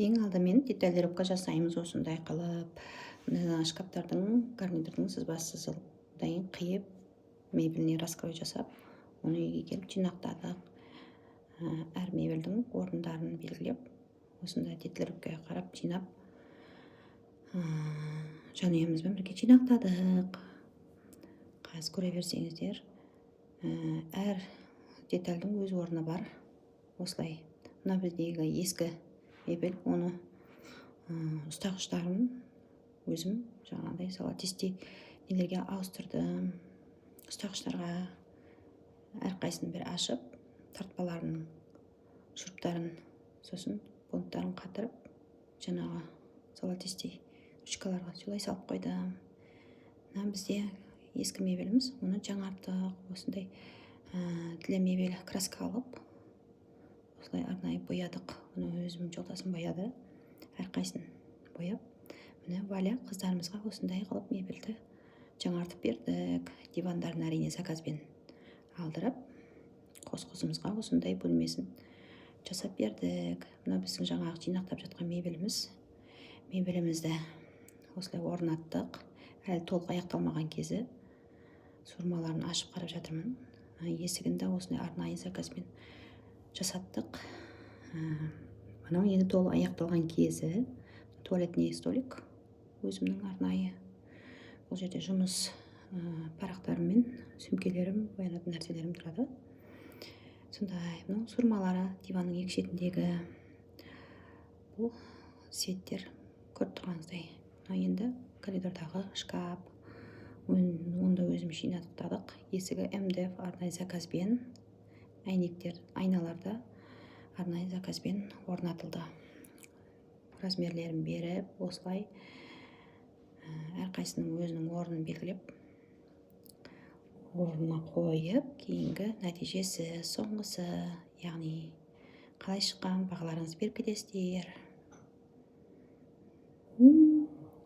Ең алдымен деталировка жасаймыз осындай қылып. Мына шкаптардың, гарнитурдың сызбасын қиып, мебельный раскрой жасап, оны үйге келіп жинақтадық. Әр мебельдің орындарын белгілеп, осында деталировкаға қарап жинап, жанұямызбен бірге жинақтадық. Қазір көре берсеңіздер, әр детальдің өз орны бар. Осылай. Мына біздегі ескі мебель, оны ұстағыштарын өзім жаңағыдай золотистый нелерге ауыстырдым. Ұстағыштарға әрқайсысын бір ашып, тартпаларының шуруптарын, сосын понттарын қатырып, жаңағы золотистый ручкаларға солай салып қойдым. Мына бізде ескі мебеліміз, оны жаңартық. Осындай для мебель краска алып, осылай арнайы боядық. Оны өзім жолдасым бояды. Әрқайсын бояп, міне Валя қыздарымызға осындай қылып мебельді жаңартып бердік. Дивандарын әрине заказбен алдырып, қос-қосымызға осындай бөлмесін жасап бердік. Мына біздің жаңағы жинақтап жатқан мебеліміз. Мебелімізді осылай орнаттық. Әлі толық аяқталмаған кезі. Сұрмаларын ашып қарап жатырмын. Есігінде осындай арнайы заказбен жасаттық. Мынау енді толық аяқталған кезі. Туалетный столик өзімнің арнайы. Бұл жерде жұмыс парақтарым мен сөмкелерім, боянатын нәрселерім тұрады. Сондай, мынау сұрмалары диванның екі шетіндегі бұл светтер көріп тұрғаныңыздай. Мынау енді коридордағы шкаф. Онда өзім жинақтадық. Есігі МДФ арнайы заказбен, әйнектер, айналарда арнайы заказбен орнатылды. Размерлерін беріп, осылай әрқайсының өзінің орнын белгілеп, орнына қойып, кейінгі нәтижесі, соңғысы, яғни қалай шыққан бағаларыңызды беріп кетесіздер.